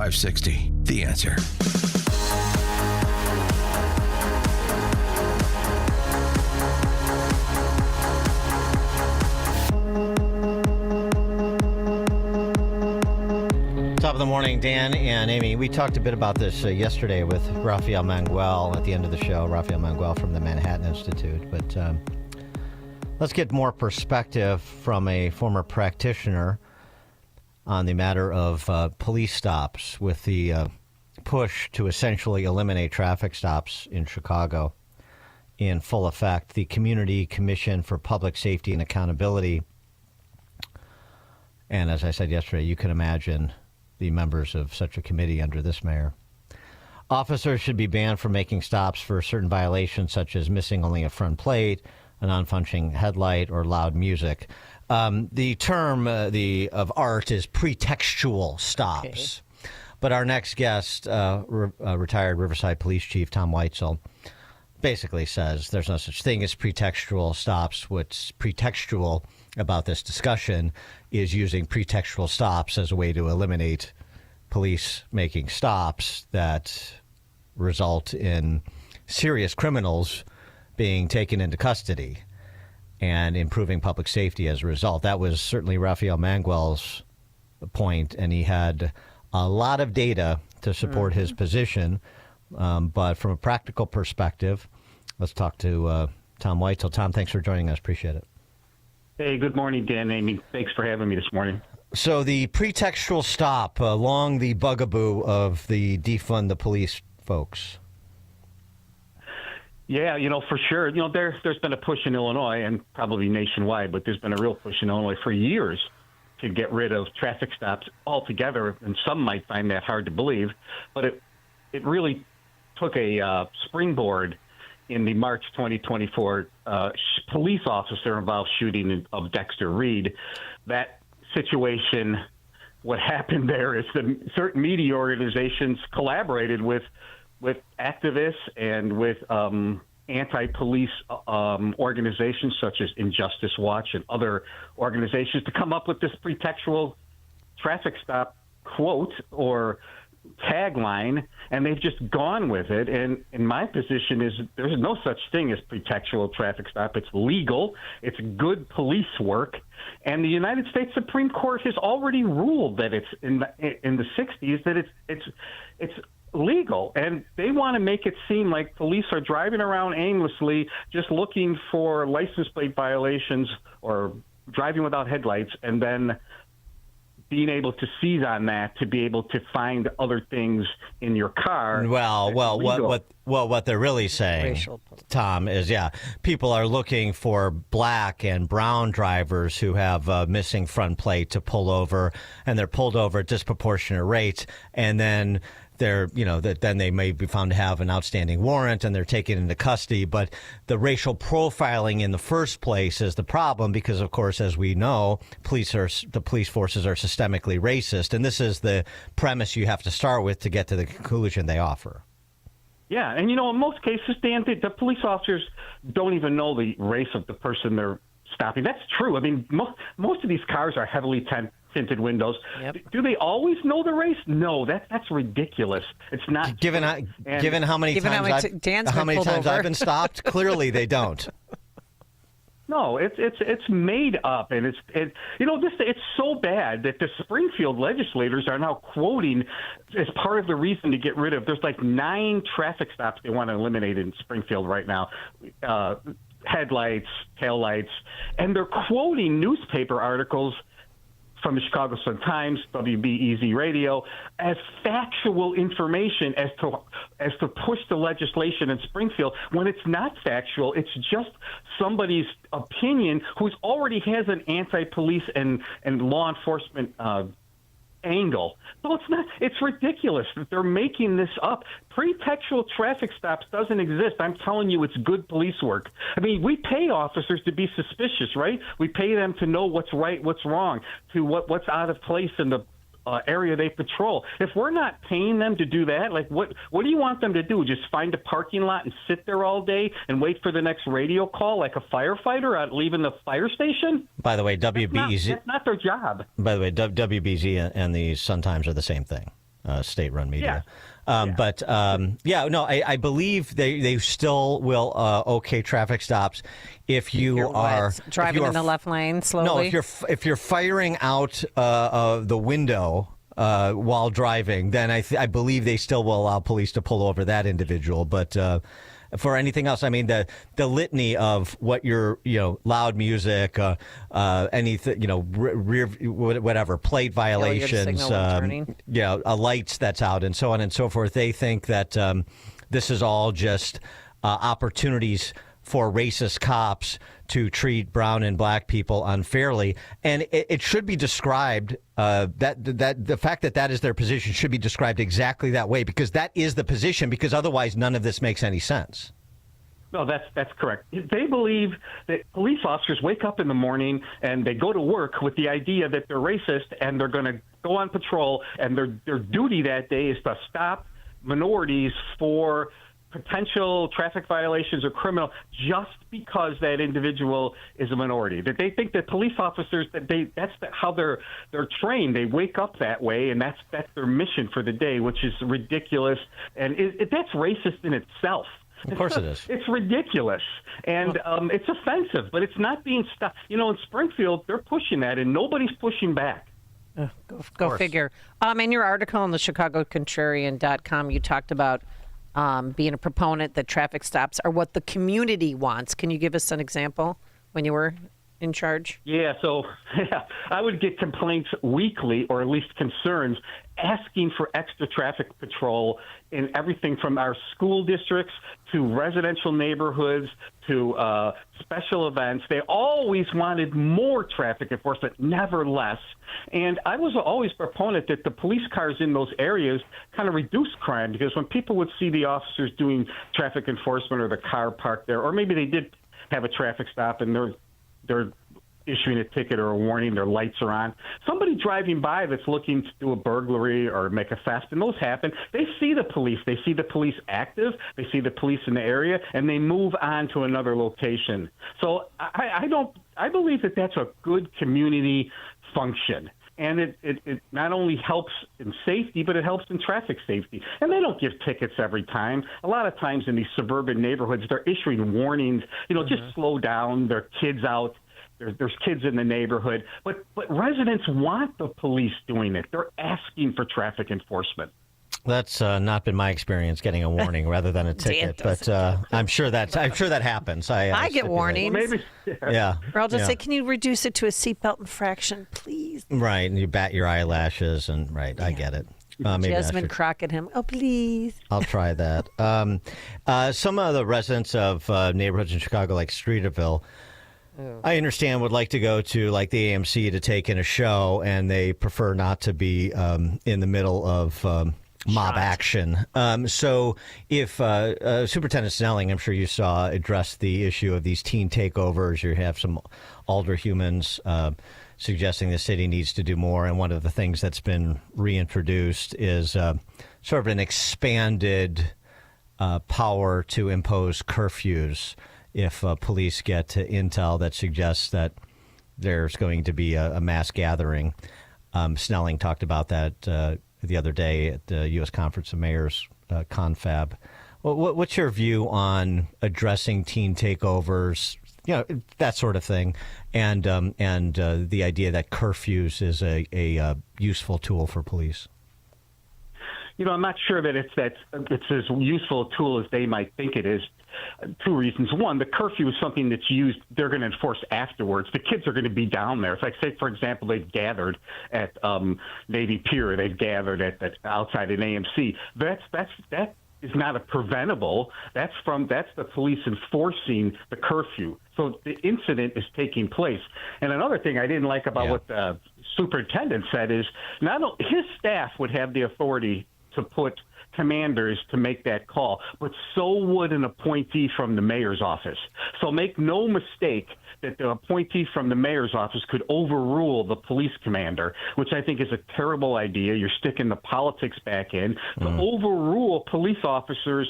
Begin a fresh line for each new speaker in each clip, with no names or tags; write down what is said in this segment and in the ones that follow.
560, The Answer.
Top of the morning, Dan and Amy. We talked a bit about this yesterday with Rafael Mangual at the end of the show. Rafael Mangual from the Manhattan Institute. But let's get more perspective from a former practitioner on the matter of police stops with the push to essentially eliminate traffic stops in Chicago in full effect. The Community Commission for Public Safety and Accountability. And as I said yesterday, you can imagine the members of such a committee under this mayor. Officers should be banned from making stops for certain violations, such as missing only a front plate, a non-functioning headlight, or loud music. The term of art is pretextual stops. Okay. But our next guest, retired Riverside Police Chief Tom Weitzel, basically says there's no such thing as pretextual stops. What's pretextual about this discussion is using pretextual stops as a way to eliminate police making stops that result in serious criminals being taken into custody and improving public safety as a result. That was certainly Rafael Mangual's point, and he had a lot of data to support his position. But from a practical perspective, let's talk to Tom Weitzel. Tom, thanks for joining us. Appreciate it.
Hey, good morning, Dan, Amy. Thanks for having me this morning.
So the pretextual stop along the bugaboo of the defund the police folks.
Yeah, for sure. There's been a push in Illinois and probably nationwide, but there's been a real push in Illinois for years to get rid of traffic stops altogether, and some might find that hard to believe, but it really took a springboard in the March 2024 police officer involved shooting of Dexter Reed. That situation, what happened there is that certain media organizations collaborated with activists and with anti-police organizations such as Injustice Watch and other organizations to come up with this pretextual traffic stop quote or tagline, and they've just gone with it. And my position is there's no such thing as pretextual traffic stop. It's legal. It's good police work. And the United States Supreme Court has already ruled that it's in the 60s that it's legal, and they want to make it seem like police are driving around aimlessly just looking for license plate violations or driving without headlights, and then being able to seize on that to be able to find other things in your car.
Well, what they're really saying, Tom, is people are looking for black and brown drivers who have a missing front plate to pull over, and they're pulled over at disproportionate rates, and then then they may be found to have an outstanding warrant and they're taken into custody. But the racial profiling in the first place is the problem because, of course, as we know, the police forces are systemically racist. And this is the premise you have to start with to get to the conclusion they offer.
Yeah. And, in most cases, Dan, the police officers don't even know the race of the person they're stopping. That's true. I mean, most of these cars are heavily tinted windows. Yep. Do they always know the race? No, that's ridiculous. It's not.
Given how many times I've been stopped, clearly they don't.
No, it's made up, and it's so bad that the Springfield legislators are now quoting as part of the reason to get rid of. There's like 9 traffic stops they want to eliminate in Springfield right now. Headlights, taillights, and they're quoting newspaper articles from the Chicago Sun-Times, WBEZ Radio, as factual information as to push the legislation in Springfield when it's not factual. It's just somebody's opinion who's already has an anti-police and law enforcement angle. So it's ridiculous that they're making this up. Pretextual traffic stops doesn't exist. I'm telling you, it's good police work. I mean, we pay officers to be suspicious, right? We pay them to know what's right, what's wrong, to what's out of place in the area they patrol. If we're not paying them to do that, like what do you want them to do? Just find a parking lot and sit there all day and wait for the next radio call like a firefighter out leaving the fire station?
By the way, WBEZ...
That's not their job.
By the way, WBEZ and the Sun-Times are the same thing. state-run media.
Yeah.
I believe they still will okay traffic stops if you are
driving in the left lane slowly.
No, if you're firing out the window while driving, then I believe they still will allow police to pull over that individual. But for anything else, I mean the litany of what loud music, anything, rear whatever, plate violations, lights that's out, and so on and so forth. They think that this is all just opportunities for racist cops to treat brown and black people unfairly, and it should be described that the fact that is their position should be described exactly that way, because that is the position. Because otherwise, none of this makes any sense.
No, that's correct. They believe that police officers wake up in the morning and they go to work with the idea that they're racist and they're going to go on patrol, and their duty that day is to stop minorities for potential traffic violations or criminal just because that individual is a minority. That they think that police officers, how they're trained. They wake up that way, and that's their mission for the day, which is ridiculous, and that's racist in itself.
Of course it is.
It's ridiculous, and it's offensive, but it's not being stopped. In Springfield, they're pushing that, and nobody's pushing back.
Go figure. In your article on the ChicagoContrarian.com, you talked about being a proponent that traffic stops are what the community wants. Can you give us an example when you were in charge?
Yeah, so I would get complaints weekly, or at least concerns, asking for extra traffic patrol in everything from our school districts to residential neighborhoods to special events. They always wanted more traffic enforcement, never less. And I was always a proponent that the police cars in those areas kind of reduce crime, because when people would see the officers doing traffic enforcement or the car parked there, or maybe they did have a traffic stop and they're issuing a ticket or a warning, their lights are on. Somebody driving by that's looking to do a burglary or make a theft, and those happen, they see the police. They see the police active. They see the police in the area, and they move on to another location. So I believe that that's a good community function. And it not only helps in safety, but it helps in traffic safety. And they don't give tickets every time. A lot of times in these suburban neighborhoods, they're issuing warnings, just slow down, there are kids out. There's kids in the neighborhood. But residents want the police doing it. They're asking for traffic enforcement.
That's not been my experience, getting a warning rather than a ticket, but I'm sure that happens.
I get warnings.
Well, maybe,
yeah.
Or I'll just say, can you reduce it to a seatbelt infraction, please?
Right, and you bat your eyelashes, and right, I get it.
Jasmine Crocketham, oh please.
I'll try that. Some of the residents of neighborhoods in Chicago, like Streeterville, I understand, would like to go to like the AMC to take in a show, and they prefer not to be in the middle of mob action. So if Superintendent Snelling, I'm sure you saw, addressed the issue of these teen takeovers. You have some alder humans suggesting the city needs to do more. And one of the things that's been reintroduced is sort of an expanded power to impose curfews if police get intel that suggests that there's going to be a mass gathering. Snelling talked about that the other day at the U.S. Conference of Mayors confab. What's your view on addressing teen takeovers, that sort of thing, and the idea that curfews is a useful tool for police?
I'm not sure that it's as useful a tool as they might think it is. Two reasons. One, the curfew is something that's used, they're going to enforce afterwards. The kids are going to be down there. It's like, say, for example, they've gathered at Navy Pier, they've gathered at outside an AMC. That is not a preventable. That's the police enforcing the curfew. So the incident is taking place. And another thing I didn't like about what the superintendent said is not only his staff would have the authority to put commanders to make that call, but so would an appointee from the mayor's office. So make no mistake that the appointee from the mayor's office could overrule the police commander, which I think is a terrible idea. You're sticking the politics back in. To overrule police officers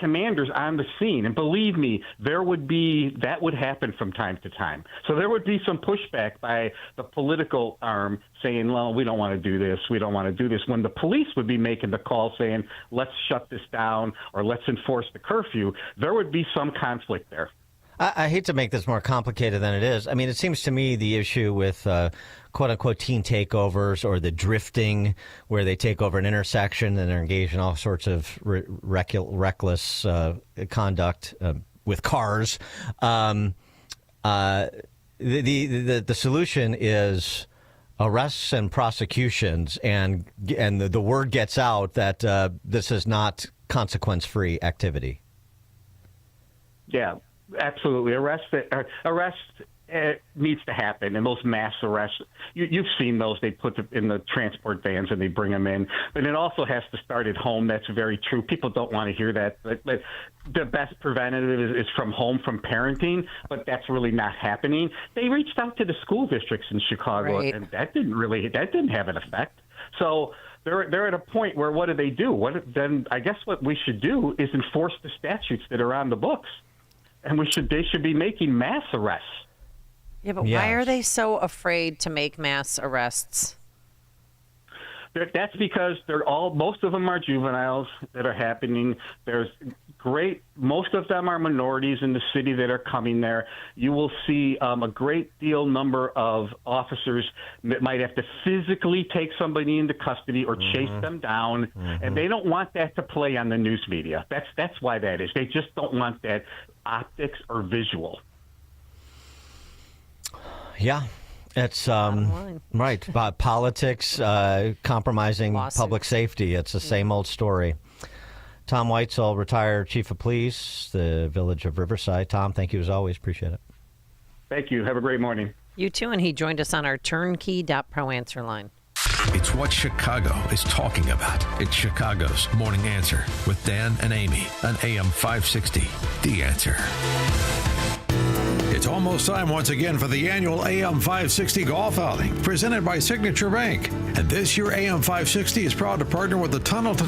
commanders on the scene. And believe me, that would happen from time to time. So there would be some pushback by the political arm saying, well, we don't want to do this. We don't want to do this. When the police would be making the call saying, let's shut this down or let's enforce the curfew, there would be some conflict there.
I hate to make this more complicated than it is. I mean, it seems to me the issue with quote-unquote teen takeovers or the drifting where they take over an intersection and they're engaged in all sorts of reckless conduct with cars. The solution is arrests and prosecutions, and the word gets out that this is not consequence-free activity.
Yeah. Absolutely. Arrest needs to happen, and those mass arrests, you've seen those. They put them in the transport vans and they bring them in. But it also has to start at home. That's very true. People don't want to hear that. But the best preventative is from home, from parenting, but that's really not happening. They reached out to the school districts in Chicago,
right.
and that didn't have an effect. So they're at a point where what do? Then I guess what we should do is enforce the statutes that are on the books. And they should be making mass arrests.
Yeah, but why are they so afraid to make mass arrests?
That's because most of them are juveniles that are happening. Most of them are minorities in the city that are coming there. You will see a great deal number of officers that might have to physically take somebody into custody or chase them down, and they don't want that to play on the news media. That's why that is. They just don't want that optics or visual.
Yeah. It's right. Politics, compromising
Lawsuits.
Public safety. It's the same old story. Tom Weitzel, retired chief of police, the village of Riverside. Tom, thank you as always. Appreciate it.
Thank you. Have a great morning.
You too. And he joined us on our turnkey.pro answer line.
It's what Chicago is talking about. It's Chicago's Morning Answer with Dan and Amy on AM 560. The Answer. It's almost time once again for the annual AM 560 golf outing presented by Signature Bank. And this year, AM 560 is proud to partner with the Tunnel to